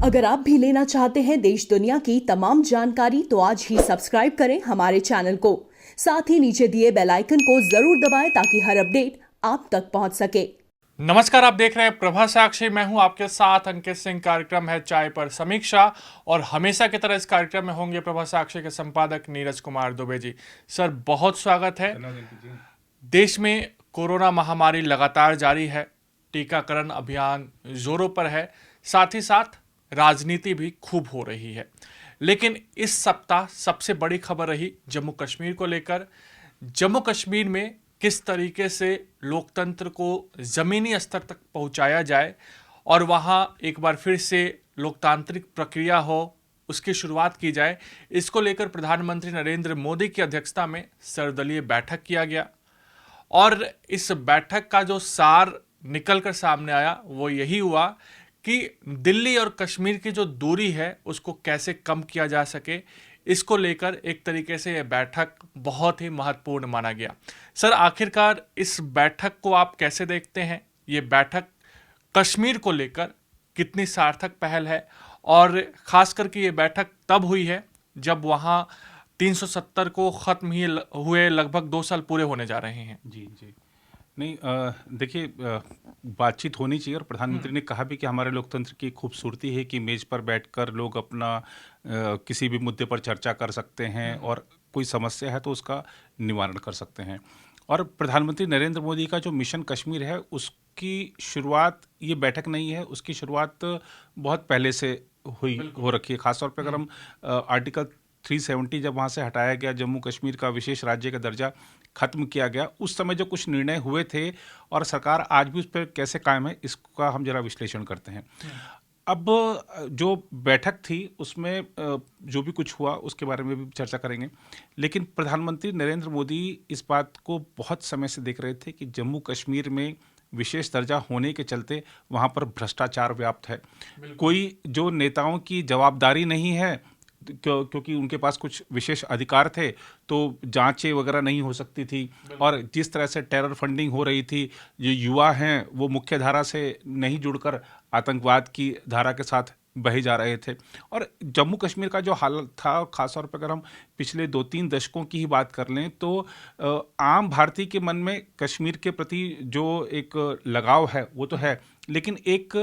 अगर आप भी लेना चाहते हैं देश दुनिया की तमाम जानकारी तो आज ही सब्सक्राइब करें हमारे चैनल को। साथ ही नीचे दिए बेल आइकन को जरूर दबाएं ताकि हर अपडेट आप तक पहुंच सके। नमस्कार, आप देख रहे हैं प्रभा साक्षी। मैं हूं आपके साथ अंकित सिंह। कार्यक्रम है चाय पर समीक्षा और हमेशा की तरह इस कार्यक्रम में होंगे प्रभा साक्षी के संपादक नीरज कुमार दुबे जी। सर, बहुत स्वागत है। देश में कोरोना महामारी लगातार जारी है, टीकाकरण अभियान जोरों पर है, साथ ही साथ राजनीति भी खूब हो रही है। लेकिन इस सप्ताह सबसे बड़ी खबर रही जम्मू कश्मीर को लेकर। जम्मू कश्मीर में किस तरीके से लोकतंत्र को ज़मीनी स्तर तक पहुंचाया जाए और वहां एक बार फिर से लोकतांत्रिक प्रक्रिया हो, उसकी शुरुआत की जाए, इसको लेकर प्रधानमंत्री नरेंद्र मोदी की अध्यक्षता में सर्वदलीय बैठक किया गया। और इस बैठक का जो सार निकल कर सामने आया वो यही हुआ कि दिल्ली और कश्मीर की जो दूरी है उसको कैसे कम किया जा सके, इसको लेकर एक तरीके से यह बैठक बहुत ही महत्वपूर्ण माना गया। सर, आखिरकार इस बैठक को आप कैसे देखते हैं? ये बैठक कश्मीर को लेकर कितनी सार्थक पहल है और खास करके ये बैठक तब हुई है जब वहाँ 370 को ख़त्म ही हुए लगभग 2 साल पूरे होने जा रहे हैं। जी जी। नहीं, देखिए, बातचीत होनी चाहिए और प्रधानमंत्री ने कहा भी कि हमारे लोकतंत्र की खूबसूरती है कि मेज पर बैठकर लोग अपना किसी भी मुद्दे पर चर्चा कर सकते हैं और कोई समस्या है तो उसका निवारण कर सकते हैं। और प्रधानमंत्री नरेंद्र मोदी का जो मिशन कश्मीर है उसकी शुरुआत ये बैठक नहीं है, उसकी शुरुआत बहुत पहले से हो रखी है। खासतौर पर अगर हम आर्टिकल 370 जब वहाँ से हटाया गया, जम्मू कश्मीर का विशेष राज्य का दर्जा खत्म किया गया, उस समय जो कुछ निर्णय हुए थे और सरकार आज भी उस पर कैसे कायम है, इसका हम जरा विश्लेषण करते हैं। अब जो बैठक थी उसमें जो भी कुछ हुआ उसके बारे में भी चर्चा करेंगे, लेकिन प्रधानमंत्री नरेंद्र मोदी इस बात को बहुत समय से देख रहे थे कि जम्मू कश्मीर में विशेष दर्जा होने के चलते वहाँ पर भ्रष्टाचार व्याप्त है। कोई जो नेताओं की जवाबदारी नहीं है, क्योंकि उनके पास कुछ विशेष अधिकार थे तो जांचें वगैरह नहीं हो सकती थी, और जिस तरह से टेरर फंडिंग हो रही थी, जो युवा हैं वो मुख्य धारा से नहीं जुड़कर आतंकवाद की धारा के साथ बहे जा रहे थे। और जम्मू कश्मीर का जो हालत था, खासतौर पर अगर हम पिछले 2-3 दशकों की ही बात कर लें तो आम भारतीय के मन में कश्मीर के प्रति जो एक लगाव है वो तो है, लेकिन एक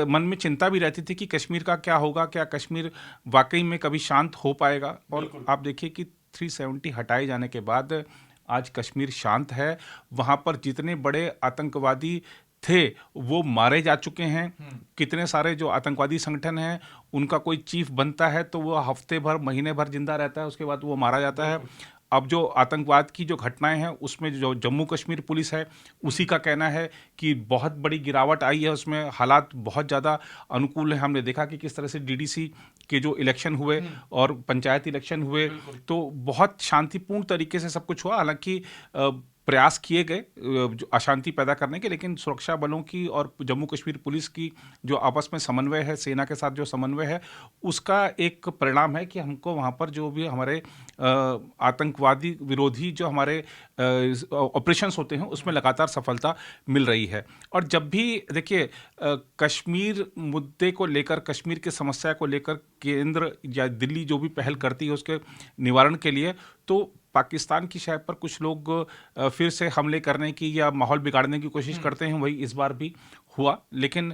मन में चिंता भी रहती थी कि कश्मीर का क्या होगा, क्या कश्मीर वाकई में कभी शांत हो पाएगा। और आप देखिए कि 370 हटाए जाने के बाद आज कश्मीर शांत है। वहाँ पर जितने बड़े आतंकवादी थे वो मारे जा चुके हैं। कितने सारे जो आतंकवादी संगठन हैं उनका कोई चीफ बनता है तो वो हफ्ते भर महीने भर जिंदा रहता है, उसके बाद वो मारा जाता है। अब जो आतंकवाद की जो घटनाएं हैं उसमें जो जम्मू कश्मीर पुलिस है उसी का कहना है कि बहुत बड़ी गिरावट आई है, उसमें हालात बहुत ज़्यादा अनुकूल है। हमने देखा कि किस तरह से डीडीसी के जो इलेक्शन हुए और पंचायत इलेक्शन हुए तो बहुत शांतिपूर्ण तरीके से सब कुछ हुआ। हालांकि प्रयास किए गए जो अशांति पैदा करने के, लेकिन सुरक्षा बलों की और जम्मू कश्मीर पुलिस की जो आपस में समन्वय है, सेना के साथ जो समन्वय है, उसका एक परिणाम है कि हमको वहाँ पर जो भी हमारे आतंकवादी विरोधी जो हमारे ऑपरेशंस होते हैं उसमें लगातार सफलता मिल रही है। और जब भी देखिए कश्मीर मुद्दे को लेकर, कश्मीर की समस्या को लेकर केंद्र या दिल्ली जो भी पहल करती है उसके निवारण के लिए, तो पाकिस्तान की शहर पर कुछ लोग फिर से हमले करने की या माहौल बिगाड़ने की कोशिश करते हैं। वही इस बार भी हुआ, लेकिन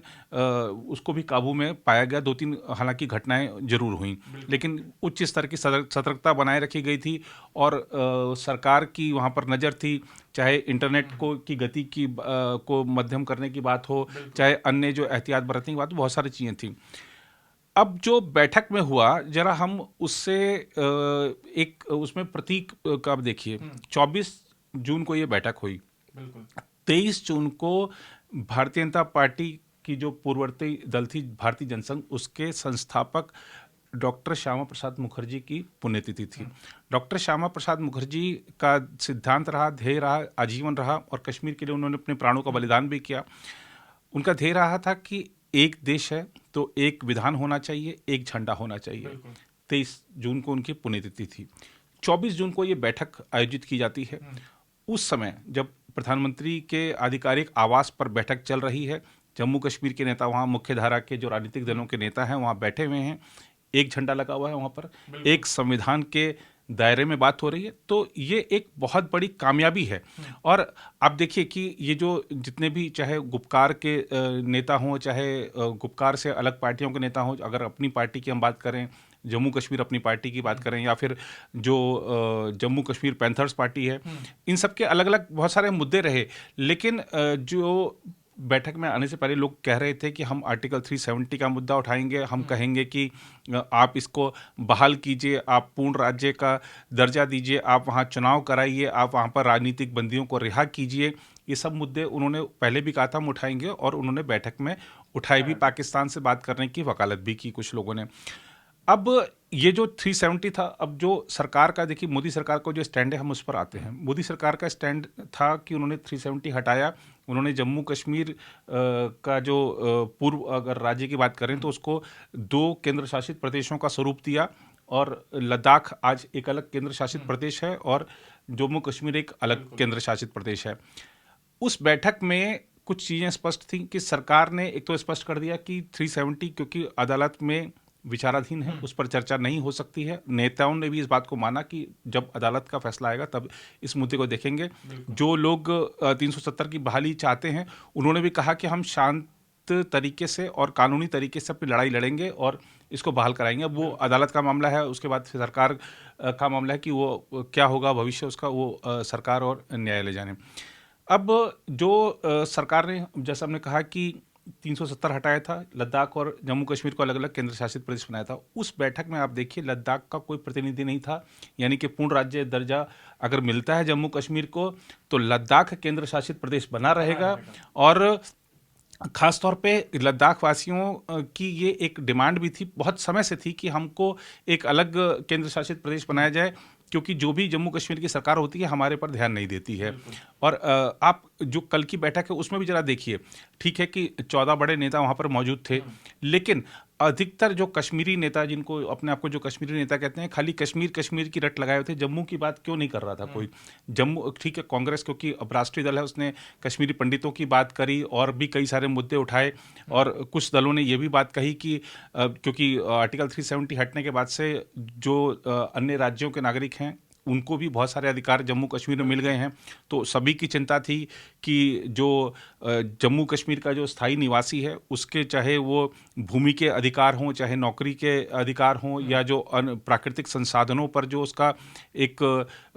उसको भी काबू में पाया गया। 2-3 हालांकि घटनाएं जरूर हुई, लेकिन उच्च स्तर की सतर्कता बनाए रखी गई थी और सरकार की वहाँ पर नज़र थी। चाहे इंटरनेट को की गति की को मध्यम करने की बात हो, चाहे अन्य जो एहतियात बरतने की बात हो, बहुत सारी चीज़ें थी। अब जो बैठक में हुआ, जरा हम उससे एक उसमें प्रतीक का देखिए। 24 जून को ये बैठक हुई। 23 जून को भारतीय जनता पार्टी की जो पूर्ववर्ती दल थी भारतीय जनसंघ, उसके संस्थापक डॉक्टर श्यामा प्रसाद मुखर्जी की पुण्यतिथि थी। डॉक्टर श्यामा प्रसाद मुखर्जी का सिद्धांत रहा, ध्येय रहा, आजीवन रहा और कश्मीर के लिए उन्होंने अपने प्राणों का बलिदान भी किया। उनका ध्येय रहा था कि एक देश है तो एक विधान होना चाहिए, एक झंडा होना चाहिए। 23 जून को उनकी पुण्यतिथि थी। 24 जून को ये बैठक आयोजित की जाती है। उस समय जब प्रधानमंत्री के आधिकारिक आवास पर बैठक चल रही है, जम्मू कश्मीर के नेता, वहाँ मुख्य धारा के जो राजनीतिक दलों के नेता हैं वहाँ बैठे हुए हैं, एक झंडा लगा हुआ है वहाँ पर, एक संविधान के दायरे में बात हो रही है। तो ये एक बहुत बड़ी कामयाबी है। और आप देखिए कि ये जो जितने भी चाहे गुपकार के नेता हों, चाहे गुपकार से अलग पार्टियों के नेता हों, अगर अपनी पार्टी की हम बात करें, जम्मू कश्मीर अपनी पार्टी की बात करें, या फिर जो जम्मू कश्मीर पैंथर्स पार्टी है, इन सब के अलग अलग बहुत सारे मुद्दे रहे। लेकिन जो बैठक में आने से पहले लोग कह रहे थे कि हम आर्टिकल 370 का मुद्दा उठाएंगे, हम कहेंगे कि आप इसको बहाल कीजिए, आप पूर्ण राज्य का दर्जा दीजिए, आप वहाँ चुनाव कराइए, आप वहाँ पर राजनीतिक बंदियों को रिहा कीजिए। ये सब मुद्दे उन्होंने पहले भी कहा था हम उठाएंगे, और उन्होंने बैठक में उठाए भी, पाकिस्तान से बात करने की वकालत भी की कुछ लोगों ने। अब ये जो 370 था, अब जो सरकार का, देखिए मोदी सरकार का जो स्टैंड है, हम उस पर आते हैं। मोदी सरकार का स्टैंड था कि उन्होंने 370 हटाया। उन्होंने जम्मू कश्मीर का जो पूर्व अगर राज्य की बात करें तो उसको 2 केंद्र शासित प्रदेशों का स्वरूप दिया, और लद्दाख आज एक अलग केंद्र शासित प्रदेश है और जम्मू कश्मीर एक अलग केंद्र शासित प्रदेश है। उस बैठक में कुछ चीज़ें स्पष्ट थी कि सरकार ने एक तो स्पष्ट कर दिया कि 370 क्योंकि अदालत में विचाराधीन है, उस पर चर्चा नहीं हो सकती है। नेताओं ने भी इस बात को माना कि जब अदालत का फैसला आएगा तब इस मुद्दे को देखेंगे। जो लोग 370 की बहाली चाहते हैं, उन्होंने भी कहा कि हम शांत तरीके से और कानूनी तरीके से अपनी लड़ाई लड़ेंगे और इसको बहाल कराएंगे। अब वो अदालत का मामला है, उसके बाद सरकार का मामला है कि वो क्या होगा भविष्य उसका, वो सरकार और न्यायालय जाने। अब जो सरकार ने, जैसा हमने कहा कि 370 हटाया था, लद्दाख और जम्मू कश्मीर को अलग अलग केंद्र शासित प्रदेश बनाया था। उस बैठक में आप देखिए लद्दाख का कोई प्रतिनिधि नहीं था, यानी कि पूर्ण राज्य दर्जा अगर मिलता है जम्मू कश्मीर को तो लद्दाख केंद्र शासित प्रदेश बना रहेगा। और खास तौर पे लद्दाख वासियों की ये एक डिमांड भी थी, बहुत समय से थी, कि हमको एक अलग केंद्र शासित प्रदेश बनाया जाए, क्योंकि जो भी जम्मू कश्मीर की सरकार होती है हमारे पर ध्यान नहीं देती है। और आप जो कल की बैठक है उसमें भी जरा देखिए, ठीक है कि 14 बड़े नेता वहाँ पर मौजूद थे, लेकिन अधिकतर जो कश्मीरी नेता, जिनको अपने आप को जो कश्मीरी नेता कहते हैं, खाली कश्मीर कश्मीर की रट लगाए हुए थे। जम्मू की बात क्यों नहीं कर रहा था कोई? जम्मू, ठीक है कांग्रेस क्योंकि अब राष्ट्रीय दल है, उसने कश्मीरी पंडितों की बात करी और भी कई सारे मुद्दे उठाए, और कुछ दलों ने ये भी बात कही कि क्योंकि आर्टिकल 370 हटने के बाद से जो अन्य राज्यों के नागरिक हैं उनको भी बहुत सारे अधिकार जम्मू कश्मीर में मिल गए हैं। तो सभी की चिंता थी कि जो जम्मू कश्मीर का जो स्थायी निवासी है उसके, चाहे वो भूमि के अधिकार हों, चाहे नौकरी के अधिकार हों, या जो प्राकृतिक संसाधनों पर जो उसका एक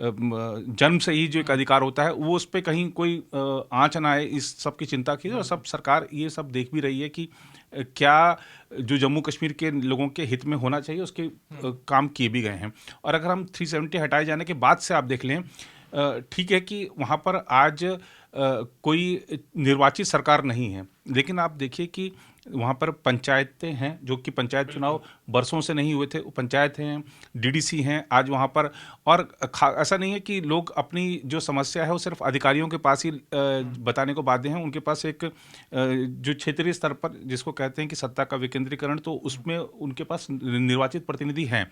जन्म से ही जो एक अधिकार होता है, वो उस पर कहीं कोई आँच ना आए, इस सब की चिंता की। और सब सरकार ये सब देख भी रही है कि क्या जो जम्मू कश्मीर के लोगों के हित में होना चाहिए उसके काम किए भी गए हैं। और अगर हम 370 हटाए जाने के बाद से आप देख लें, ठीक है कि वहाँ पर आज कोई निर्वाचित सरकार नहीं है, लेकिन आप देखिए कि वहाँ पर पंचायतें हैं, जो कि पंचायत चुनाव बरसों से नहीं हुए थे, वो पंचायत हैं, डीडीसी हैं आज वहाँ पर। और ऐसा नहीं है कि लोग अपनी जो समस्या है वो सिर्फ अधिकारियों के पास ही बताने को बाध्य हैं। उनके पास एक जो क्षेत्रीय स्तर पर जिसको कहते हैं कि सत्ता का विकेंद्रीकरण, तो उसमें उनके पास निर्वाचित प्रतिनिधि हैं।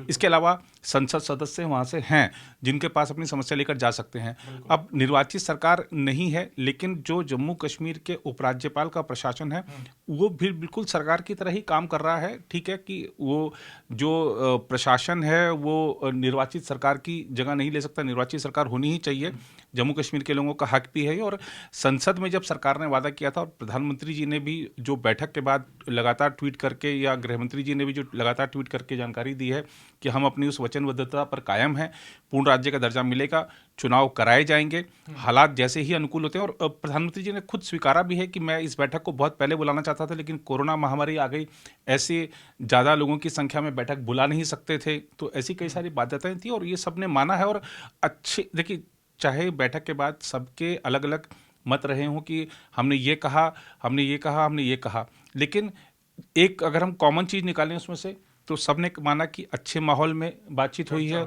इसके अलावा संसद सदस्य वहाँ से हैं जिनके पास अपनी समस्या लेकर जा सकते हैं। अब निर्वाचित सरकार नहीं है, लेकिन जो जम्मू कश्मीर के उपराज्यपाल का प्रशासन है वो भी बिल्कुल सरकार की तरह ही काम कर रहा है। ठीक है कि वो जो प्रशासन है वो निर्वाचित सरकार की जगह नहीं ले सकता, निर्वाचित सरकार होनी ही चाहिए, जम्मू कश्मीर के लोगों का हक भी है। और संसद में जब सरकार ने वादा किया था, और प्रधानमंत्री जी ने भी जो बैठक के बाद लगातार ट्वीट करके, या गृहमंत्री जी ने भी जो लगातार ट्वीट करके जानकारी दी है कि हम अपनी उस वचनबद्धता पर कायम हैं, पूर्ण राज्य का दर्जा मिलेगा, चुनाव कराए जाएंगे हालात जैसे ही अनुकूल होते हैं। और प्रधानमंत्री जी ने खुद स्वीकारा भी है कि मैं इस बैठक को बहुत पहले बुलाना चाहता था, लेकिन कोरोना महामारी आ गई, ऐसे ज़्यादा लोगों की संख्या में बैठक बुला नहीं सकते थे, तो ऐसी कई सारी बाध्यताएं थी और ये सबने माना है। और अच्छे, देखिए चाहे बैठक के बाद सबके अलग अलग मत रहे हों कि हमने ये कहा, हमने ये कहा, हमने ये कहा, लेकिन एक अगर हम कॉमन चीज़ निकालें उसमें से, तो सबने माना कि अच्छे माहौल में बातचीत हुई है।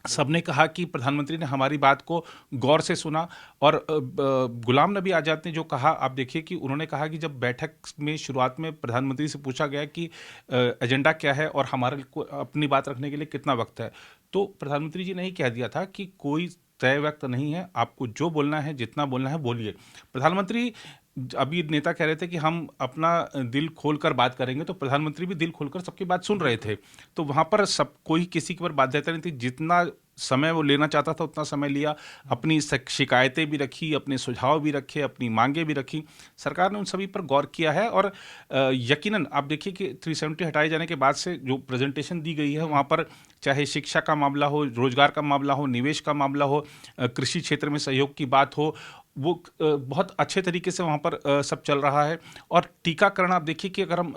सबने कहा कि प्रधानमंत्री ने हमारी बात को गौर से सुना। और गुलाम नबी आज़ाद ने जो कहा, आप देखिए कि उन्होंने कहा कि जब बैठक में शुरुआत में प्रधानमंत्री से पूछा गया कि एजेंडा क्या है और हमारे को अपनी बात रखने के लिए कितना वक्त है, तो प्रधानमंत्री जी ने ही कह दिया था कि कोई तय वक्त नहीं है, आपको जो बोलना है, जितना बोलना है बोलिए। प्रधानमंत्री अभी नेता कह रहे थे कि हम अपना दिल खोलकर बात करेंगे, तो प्रधानमंत्री भी दिल खोलकर सबकी बात सुन रहे थे। तो वहाँ पर सब कोई किसी के ऊपर बाध्यता नहीं थी, जितना समय वो लेना चाहता था उतना समय लिया, अपनी शिकायतें भी रखी, अपने सुझाव भी रखे, अपनी मांगे भी रखी। सरकार ने उन सभी पर गौर किया है और यकीनन आप देखिए कि 370 हटाए जाने के बाद से जो प्रेजेंटेशन दी गई है वहाँ पर, चाहे शिक्षा का मामला हो, रोजगार का मामला हो, निवेश का मामला हो, कृषि क्षेत्र में सहयोग की बात हो, वो बहुत अच्छे तरीके से वहाँ पर सब चल रहा है। और टीकाकरण आप देखिए कि अगर हम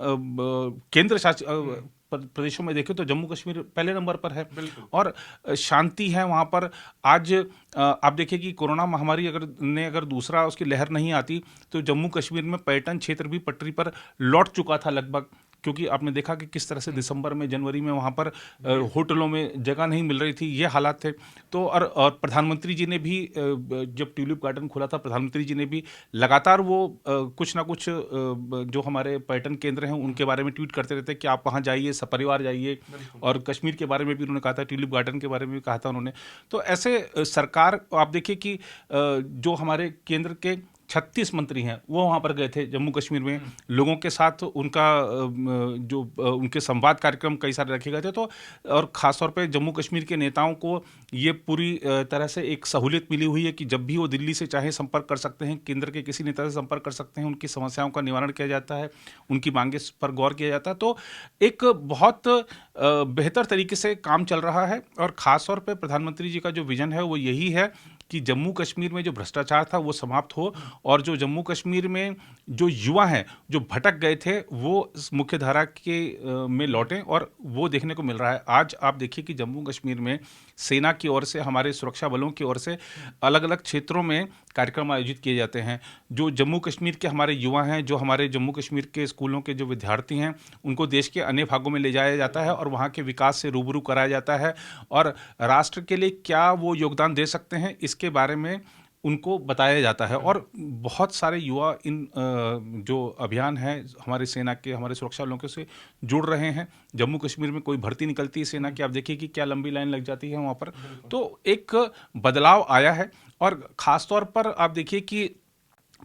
केंद्र शासित प्रदेशों में देखें तो जम्मू कश्मीर पहले नंबर पर है और शांति है वहाँ पर। आज आप देखिए कि कोरोना महामारी अगर दूसरा उसकी लहर नहीं आती तो जम्मू कश्मीर में पर्यटन क्षेत्र भी पटरी पर लौट चुका था लगभग, क्योंकि आपने देखा कि किस तरह से दिसंबर में, जनवरी में वहाँ पर होटलों में जगह नहीं मिल रही थी, ये हालात थे। तो और प्रधानमंत्री जी ने भी जब ट्यूलिप गार्डन खुला था, प्रधानमंत्री जी ने भी लगातार वो कुछ ना कुछ जो हमारे पर्यटन केंद्र हैं उनके बारे में ट्वीट करते रहते कि आप वहाँ जाइए, सपरिवार जाइए। और कश्मीर के बारे में भी उन्होंने कहा था, ट्यूलिप गार्डन के बारे में भी कहा था उन्होंने। तो ऐसे सरकार, आप देखिए कि जो हमारे केंद्र के 36 मंत्री हैं वो वहाँ पर गए थे जम्मू कश्मीर में, लोगों के साथ उनका जो उनके संवाद कार्यक्रम कई सारे रखे गए थे। तो और ख़ासतौर पे जम्मू कश्मीर के नेताओं को ये पूरी तरह से एक सहूलियत मिली हुई है कि जब भी वो दिल्ली से चाहे संपर्क कर सकते हैं, केंद्र के किसी नेता से संपर्क कर सकते हैं, उनकी समस्याओं का निवारण किया जाता है, उनकी मांगे पर गौर किया जाता है। तो एक बहुत बेहतर तरीके से काम चल रहा है। और ख़ासतौर पर प्रधानमंत्री जी का जो विज़न है वो यही है कि जम्मू कश्मीर में जो भ्रष्टाचार था वो समाप्त हो और जो जम्मू कश्मीर में जो युवा हैं जो भटक गए थे वो मुख्य धारा के में लौटें। और वो देखने को मिल रहा है। आज आप देखिए कि जम्मू कश्मीर में सेना की ओर से, हमारे सुरक्षा बलों की ओर से अलग अलग क्षेत्रों में कार्यक्रम आयोजित किए जाते हैं। जो जम्मू कश्मीर के हमारे युवा हैं, जो हमारे जम्मू कश्मीर के स्कूलों के जो विद्यार्थी हैं, उनको देश के अन्य भागों में ले जाया जाता है और वहाँ के विकास से रूबरू कराया जाता है और राष्ट्र के लिए क्या वो योगदान दे सकते हैं इसके बारे में उनको बताया जाता है। और बहुत सारे युवा इन जो अभियान है हमारे सेना के, हमारे सुरक्षा बलों के से जुड़ रहे हैं। जम्मू कश्मीर में कोई भर्ती निकलती है सेना की, आप देखिए कि क्या लंबी लाइन लग जाती है वहाँ पर। तो एक बदलाव आया है। और ख़ास तौर पर आप देखिए कि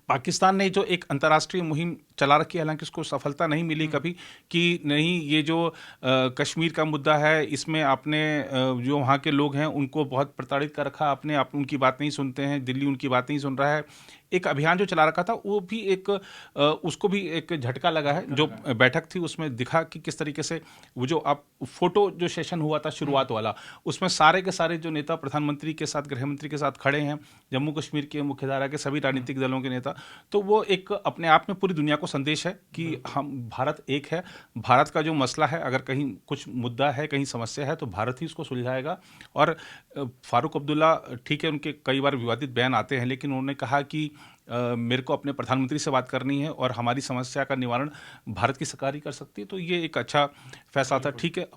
पाकिस्तान ने जो एक अंतर्राष्ट्रीय मुहिम चला रखी है, हालांकि उसको सफलता नहीं मिली कभी, कि नहीं ये जो कश्मीर का मुद्दा है इसमें आपने जो वहाँ के लोग हैं उनको बहुत प्रताड़ित कर रखा, आपने आप उनकी बात नहीं सुनते हैं, दिल्ली उनकी बात नहीं सुन रहा है। एक अभियान जो चला रखा था वो भी एक उसको भी एक झटका लगा है। जो बैठक थी उसमें दिखा कि किस तरीके से वो जो आप फोटो जो सेशन हुआ था शुरुआत वाला, उसमें सारे के सारे जो नेता प्रधानमंत्री के साथ, गृह मंत्री के साथ खड़े हैं, जम्मू कश्मीर के मुख्यधारा के सभी राजनीतिक दलों के नेता। तो वो एक अपने आप में पूरी दुनिया को संदेश है कि हम, भारत एक है, भारत का जो मसला है, अगर कहीं कुछ मुद्दा है, कहीं समस्या है तो भारत ही उसको सुलझाएगा। और फारूक अब्दुल्ला, ठीक है उनके कई बार विवादित बयान आते हैं, लेकिन उन्होंने कहा कि मेरे को अपने प्रधानमंत्री से बात करनी है और हमारी समस्या का निवारण भारत की सरकार ही कर सकती है। तो ये एक अच्छा फैसला था। ठीक है,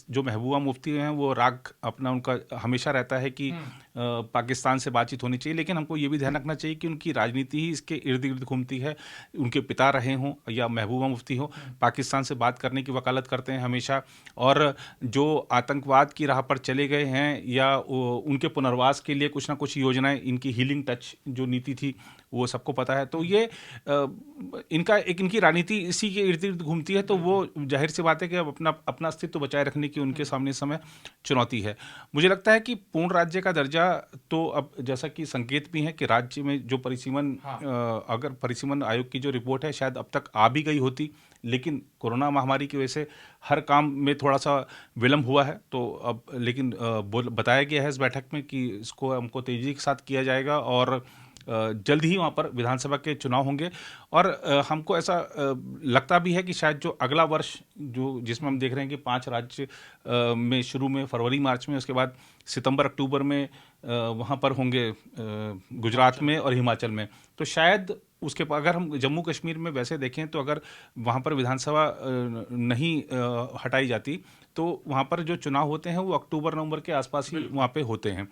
जो महबूबा मुफ्ती हैं वो राग अपना उनका हमेशा रहता है कि पाकिस्तान से बातचीत होनी चाहिए, लेकिन हमको ये भी ध्यान रखना चाहिए कि उनकी राजनीति ही इसके इर्द गिर्द घूमती है। उनके पिता रहे हों या महबूबा मुफ्ती हो, पाकिस्तान से बात करने की वकालत करते हैं हमेशा। और जो आतंकवाद की राह पर चले गए हैं या उनके पुनर्वास के लिए कुछ ना कुछ योजनाएं, इनकी हीलिंग टच जो नीति थी वो सबको पता है। तो ये इनकी राजनीति इसी के इर्द गिर्द घूमती है। तो वो जाहिर सी बात है कि अब अपना अस्तित्व बचाए रखने की उनके सामने समय चुनौती है। मुझे लगता है कि पूर्ण राज्य का दर्जा तो अब, जैसा कि संकेत भी है कि राज्य में जो परिसीमन, अगर परिसीमन आयोग की जो रिपोर्ट है शायद अब तक आ भी गई होती, लेकिन कोरोना महामारी की वजह से हर काम में थोड़ा सा विलम्ब हुआ है। तो अब लेकिन बताया गया है इस बैठक में कि इसको हमको तेजी के साथ किया जाएगा और जल्द ही वहाँ पर विधानसभा के चुनाव होंगे। और हमको ऐसा लगता भी है कि शायद जो अगला वर्ष जिसमें हम देख रहे हैं कि 5 राज्य में शुरू में फरवरी मार्च में, उसके बाद सितंबर अक्टूबर में वहाँ पर होंगे गुजरात में और हिमाचल में। तो शायद उसके अगर हम जम्मू कश्मीर में वैसे देखें तो अगर वहाँ पर विधानसभा नहीं हटाई जाती तो वहाँ पर जो चुनाव होते हैं वो अक्टूबर नवंबर के आसपास ही वहाँ पे होते हैं।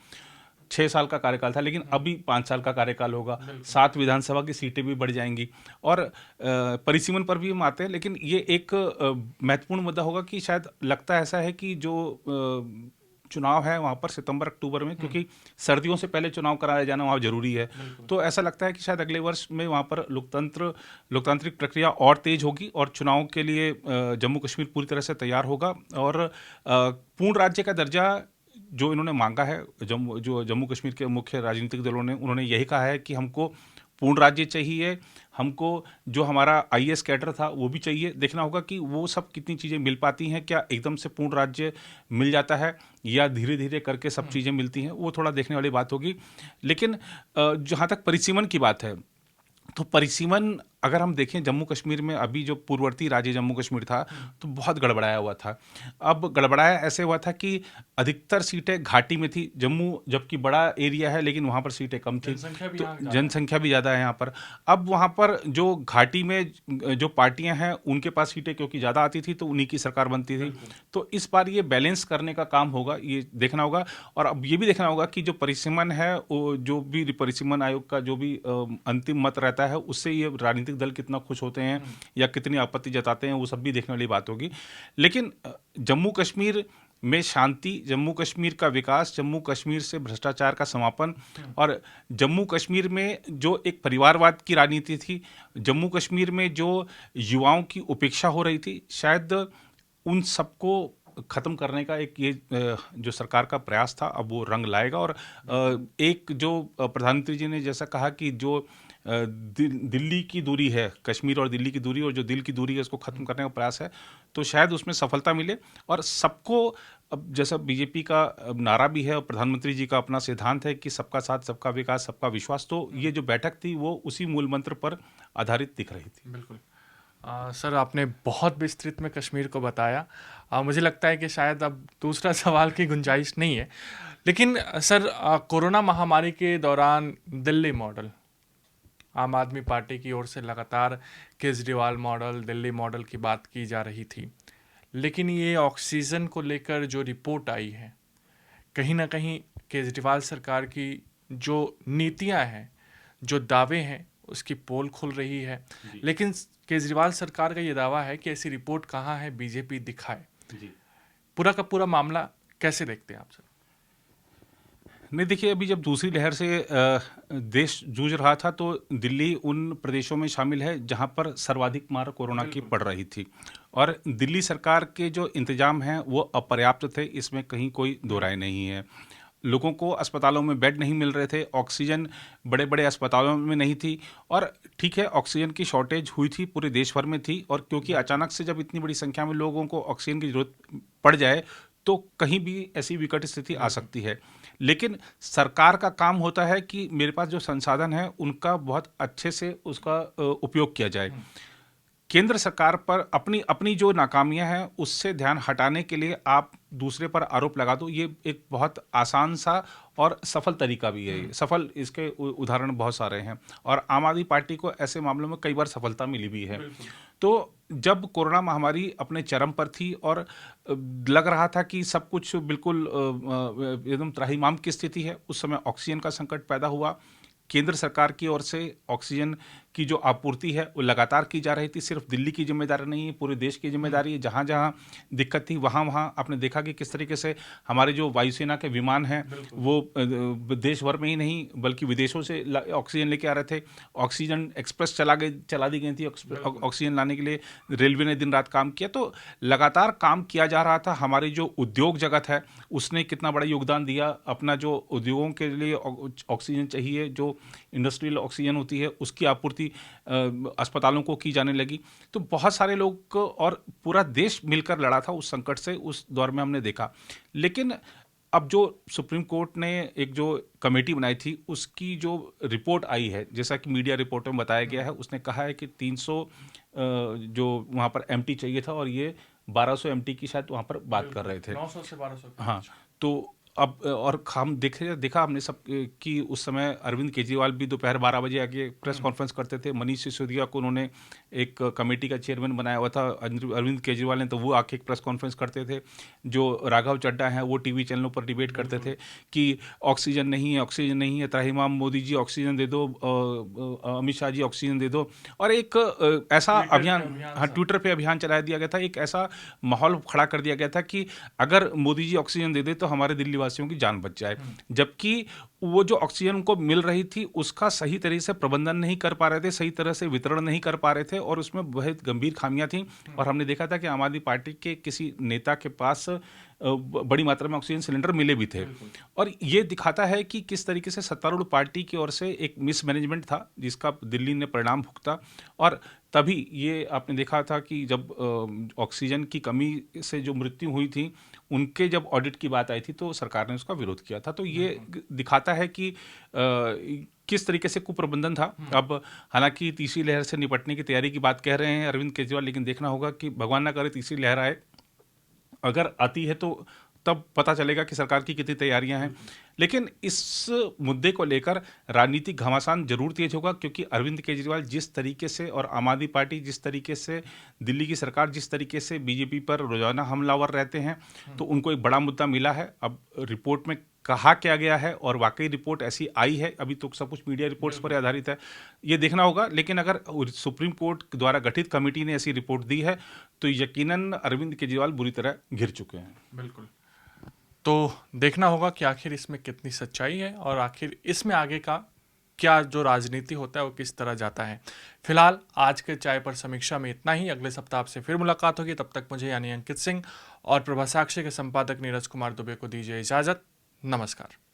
6 साल का कार्यकाल था, लेकिन अभी 5 साल का कार्यकाल होगा, 7 विधानसभा की सीटें भी बढ़ जाएंगी और परिसीमन पर भी हम आते हैं। लेकिन ये एक महत्वपूर्ण मुद्दा होगा कि शायद लगता ऐसा है कि जो चुनाव है वहाँ पर सितंबर अक्टूबर में, क्योंकि सर्दियों से पहले चुनाव कराया जाना वहाँ जरूरी है। तो ऐसा लगता है कि शायद अगले वर्ष में वहाँ पर लोकतांत्रिक प्रक्रिया और तेज होगी और चुनाव के लिए जम्मू कश्मीर पूरी तरह से तैयार होगा। और पूर्ण राज्य का दर्जा जो इन्होंने मांगा है, जम्मू कश्मीर के मुख्य राजनीतिक दलों ने, उन्होंने यही कहा है कि हमको पूर्ण राज्य चाहिए, हमको जो हमारा आईएएस कैडर था वो भी चाहिए। देखना होगा कि वो सब कितनी चीज़ें मिल पाती हैं, क्या एकदम से पूर्ण राज्य मिल जाता है या धीरे धीरे करके सब चीज़ें मिलती हैं, वो थोड़ा देखने वाली बात होगी। लेकिन जहाँ तक परिसीमन की बात है, तो परिसीमन अगर हम देखें जम्मू कश्मीर में, अभी जो पूर्ववर्ती राज्य जम्मू कश्मीर था तो बहुत गड़बड़ाया हुआ था। अब गड़बड़ाया ऐसे हुआ था कि अधिकतर सीटें घाटी में थी, जम्मू जबकि बड़ा एरिया है लेकिन वहाँ पर सीटें कम थी, तो जनसंख्या भी ज़्यादा है यहाँ पर। अब वहाँ पर जो घाटी में जो पार्टियां हैं उनके पास सीटें क्योंकि ज़्यादा आती थी तो उन्हीं की सरकार बनती थी। तो इस बार ये बैलेंस करने का काम होगा, ये देखना होगा। और अब ये भी देखना होगा कि जो परिसीमन है, जो भी परिसीमन आयोग का जो भी अंतिम मत रहता है, उससे ये राजनीतिक दल कितना खुश होते हैं या कितनी आपत्ति जताते हैं, वो सब भी देखने वाली बात होगी। लेकिन जम्मू कश्मीर में शांति, जम्मू कश्मीर का विकास, जम्मू कश्मीर से भ्रष्टाचार का समापन और जम्मू कश्मीर में जो एक परिवारवाद की राजनीति थी, जम्मू कश्मीर में जो युवाओं की उपेक्षा हो रही थी, शायद उन सबको खत्म करने का एक ये जो सरकार का प्रयास था अब वो रंग लाएगा। और एक जो प्रधानमंत्री जी ने जैसा कहा कि जो दिल्ली की दूरी है, कश्मीर और दिल्ली की दूरी और जो दिल की दूरी है उसको खत्म करने का प्रयास है, तो शायद उसमें सफलता मिले। और सबको, अब जैसा बीजेपी का नारा भी है और प्रधानमंत्री जी का अपना सिद्धांत है कि सबका साथ, सबका विकास, सबका विश्वास, तो ये जो बैठक थी वो उसी मूल मंत्र पर आधारित दिख रही थी। बिल्कुल। सर, आपने बहुत विस्तृत में कश्मीर को बताया। मुझे लगता है कि शायद अब दूसरा सवाल की गुंजाइश नहीं है। लेकिन सर, कोरोना महामारी के दौरान दिल्ली मॉडल, आम आदमी पार्टी की ओर से लगातार केजरीवाल मॉडल, दिल्ली मॉडल की बात की जा रही थी। लेकिन ये ऑक्सीजन को लेकर जो रिपोर्ट आई है, कहीं ना कहीं केजरीवाल सरकार की जो नीतियां हैं, जो दावे हैं, उसकी पोल खुल रही है। लेकिन केजरीवाल सरकार का ये दावा है कि ऐसी रिपोर्ट कहाँ है, बीजेपी दिखाए। पूरा का पूरा मामला कैसे देखते हैं आप सर? नहीं, देखिए, अभी जब दूसरी लहर से देश जूझ रहा था तो दिल्ली उन प्रदेशों में शामिल है जहां पर सर्वाधिक मार कोरोना की पड़ रही थी। और दिल्ली सरकार के जो इंतजाम हैं वो अपर्याप्त थे, इसमें कहीं कोई दो राय नहीं है। लोगों को अस्पतालों में बेड नहीं मिल रहे थे, ऑक्सीजन बड़े बड़े अस्पतालों में नहीं थी। और ठीक है, ऑक्सीजन की शॉर्टेज हुई थी, पूरे देश भर में थी। और क्योंकि अचानक से जब इतनी बड़ी संख्या में लोगों को ऑक्सीजन की जरूरत पड़ जाए तो कहीं भी ऐसी विकट स्थिति आ सकती है। लेकिन सरकार का काम होता है कि मेरे पास जो संसाधन है उनका बहुत अच्छे से उसका उपयोग किया जाए। केंद्र सरकार पर अपनी अपनी जो नाकामियां हैं उससे ध्यान हटाने के लिए आप दूसरे पर आरोप लगा दो, ये एक बहुत आसान सा और सफल तरीका भी है। सफल इसके उदाहरण बहुत सारे हैं और आम आदमी पार्टी को ऐसे मामलों में कई बार सफलता मिली भी है। तो जब कोरोना महामारी अपने चरम पर थी और लग रहा था कि सब कुछ बिल्कुल एकदम त्राहिमाम की स्थिति है, उस समय ऑक्सीजन का संकट पैदा हुआ। केंद्र सरकार की ओर से ऑक्सीजन की जो आपूर्ति है वो लगातार की जा रही थी। सिर्फ दिल्ली की जिम्मेदारी नहीं है, पूरे देश की जिम्मेदारी है। जहाँ जहाँ दिक्कत थी वहाँ वहाँ आपने देखा कि किस तरीके से हमारे जो वायुसेना के विमान हैं वो देश भर में ही नहीं बल्कि विदेशों से ऑक्सीजन लेके आ रहे थे। ऑक्सीजन एक्सप्रेस चला दी गई थी ऑक्सीजन लाने के लिए। रेलवे ने दिन रात काम किया, तो लगातार काम किया जा रहा था। हमारी जो उद्योग जगत है उसने कितना बड़ा योगदान दिया। अपना जो उद्योगों के लिए ऑक्सीजन चाहिए, जो इंडस्ट्रियल ऑक्सीजन होती है, उसकी आपूर्ति अस्पतालों को की जाने लगी। तो बहुत सारे लोग और पूरा देश मिलकर लड़ा था उस संकट से, उस दौर में हमने देखा। लेकिन अब जो सुप्रीम कोर्ट ने एक जो कमेटी बनाई थी उसकी जो रिपोर्ट आई है, जैसा कि मीडिया रिपोर्ट में बताया गया है, उसने कहा है कि 300 जो वहाँ पर एमटी चाहिए था और ये 1200 एमटी की शायद वहाँ पर बात कर रहे थे। 900 से 1200। हाँ, तो अब और हम देखा हमने सब कि उस समय अरविंद केजरीवाल भी दोपहर 12 बजे आके प्रेस कॉन्फ्रेंस करते थे। मनीष सिसोदिया को उन्होंने एक कमेटी का चेयरमैन बनाया हुआ था अरविंद केजरीवाल ने, तो वो आके एक प्रेस कॉन्फ्रेंस करते थे। जो राघव चड्डा हैं वो टीवी चैनलों पर डिबेट करते थे कि ऑक्सीजन नहीं है, ऑक्सीजन नहीं है, त्राहिमाम मोदी जी ऑक्सीजन दे दो, अमित शाह जी ऑक्सीजन दे दो। और एक ऐसा अभियान, हाँ, ट्विटर पे अभियान चला दिया गया था। एक ऐसा माहौल खड़ा कर दिया गया था कि अगर मोदी जी ऑक्सीजन दे दे तो हमारे दिल्ली वासियों की जान बच जाए। जबकि वो जो ऑक्सीजन उनको मिल रही थी उसका सही तरीके से प्रबंधन नहीं कर पा रहे थे, सही तरह से वितरण नहीं कर पा रहे थे, और उसमें बहुत गंभीर खामियां थी। और हमने देखा था कि आम आदमी पार्टी के किसी नेता के पास बड़ी मात्रा में ऑक्सीजन सिलेंडर मिले भी थे। और ये दिखाता है कि किस तरीके से सत्तारूढ़ पार्टी की ओर से एक मिसमैनेजमेंट था जिसका दिल्ली ने परिणाम भुगता। और तभी ये आपने देखा था कि जब ऑक्सीजन की कमी से जो मृत्यु हुई थी उनके जब ऑडिट की बात आई थी तो सरकार ने उसका विरोध किया था। तो ये दिखाता है कि किस तरीके से कुप्रबंधन था। अब हालांकि तीसरी लहर से निपटने की तैयारी की बात कह रहे हैं अरविंद केजरीवाल, लेकिन देखना होगा कि भगवान ना करे तीसरी लहर आए। अगर आती है तो तब पता चलेगा कि सरकार की कितनी तैयारियां हैं। लेकिन इस मुद्दे को लेकर राजनीतिक घमासान जरूर तेज होगा, क्योंकि अरविंद केजरीवाल जिस तरीके से और आम आदमी पार्टी जिस तरीके से, दिल्ली की सरकार जिस तरीके से बीजेपी पर रोजाना हमलावर रहते हैं, तो उनको एक बड़ा मुद्दा मिला है। अब रिपोर्ट में कहा क्या गया है और वाकई रिपोर्ट ऐसी आई है, अभी तो सब कुछ मीडिया रिपोर्ट्स पर आधारित है, ये देखना होगा। लेकिन अगर सुप्रीम कोर्ट द्वारा गठित कमेटी ने ऐसी रिपोर्ट दी है तो यकीनन अरविंद केजरीवाल बुरी तरह घिर चुके हैं। बिल्कुल। तो देखना होगा कि आखिर इसमें कितनी सच्चाई है और आखिर इसमें आगे का क्या जो राजनीति होता है वो किस तरह जाता है। फिलहाल आज के चाय पर समीक्षा में इतना ही। अगले सप्ताह आपसे फिर मुलाकात होगी। तब तक मुझे यानी अंकित सिंह और प्रभा साक्षी के संपादक नीरज कुमार दुबे को दीजिए इजाज़त। नमस्कार।